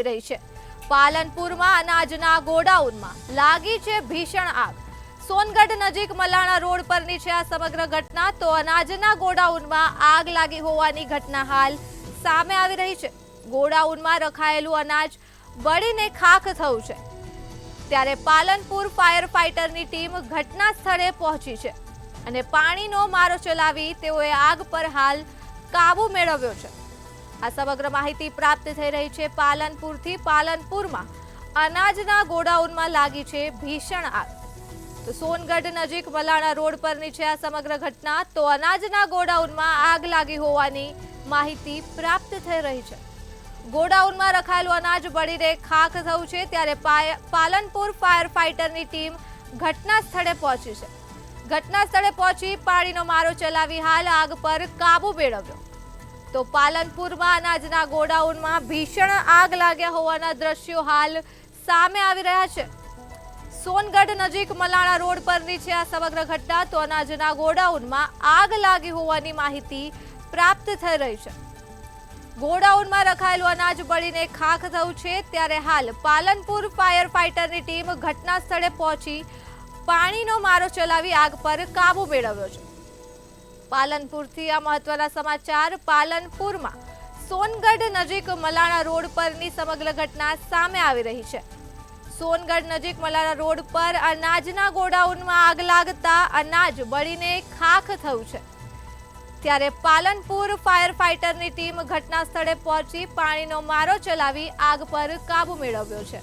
આવી રહી છે। પાલનપુરમાં અનાજના ગોડાઉનમાં લાગી છે ભીષણ આગ। સોનગઢ નજીક મલાણા રોડ પરની છે આ સમગ્ર ઘટના। તો અનાજના ગોડાઉનમાં આગ લાગી હોવાની ઘટના હાલ સામે આવી રહી છે। ગોડાઉનમાં રખાયેલું અનાજ બળીને ખાખ થયું છે, ત્યારે પાલનપુર ફાયર ફાઈટરની ટીમ ઘટના સ્થળે પહોંચી છે અને પાણીનો મારો ચલાવી તેઓએ આગ પર હાલ કાબુ મેળવ્યો છે। આ સમગ્ર માહિતી પ્રાપ્ત થઈ રહી છે પાલનપુરથી। પાલનપુરમાં અનાજના ગોડાઉનમાં લાગી છે ભીષણ આગ। તો સોનગઢ નજીક મલાણા રોડ પરની છે આ સમગ્ર ઘટના। તો અનાજના ગોડાઉનમાં આગ લાગી હોવાની માહિતી પ્રાપ્ત થઈ રહી છે। ગોડાઉનમાં રખાયેલું અનાજ બળીને ખાખ થયું છે, ત્યારે પાલનપુર ફાયર ફાઈટરની ટીમ ઘટના સ્થળે પહોંચી છે। ઘટના સ્થળે પહોંચી પાણીનો મારો ચલાવી હાલ આગ પર કાબુ મેળવ્યો। તો પાલનપુરમાં અનાજના ગોડાઉનમાં ભીષણ આગ લાગ્યા હોવાના દ્રશ્યો હાલ સામે આવી રહ્યા છે। સોનગઢ નજીક મલાણા રોડ પરની છે આ સમગ્ર ઘટના। તો અનાજના ગોડાઉનમાં આગ લાગી હોવાની માહિતી પ્રાપ્ત થઈ રહી છે। ગોડાઉનમાં રખાયેલું અનાજ બળીને ખાખ થયું છે, ત્યારે હાલ પાલનપુર ફાયર ફાઈટરની ટીમ ઘટના સ્થળે પહોંચી પાણીનો મારો ચલાવી આગ પર કાબુ મેળવ્યો છે। પાલનપુરથી આ મહત્વના સમાચાર। પાલનપુરમાં સોનગઢ નજીક મલાણા રોડ પરની સમગ્ર ઘટના સામે આવી રહી છે। સોનગઢ નજીક મલાણા રોડ પર અનાજના ગોડાઉનમાં આગ લાગતા અનાજ બળીને ખાખ થયું છે, ત્યારે પાલનપુર ફાયર ફાઈટરની ટીમ ઘટના સ્થળે પહોંચી પાણીનો મારો ચલાવી આગ પર કાબુ મેળવ્યો છે।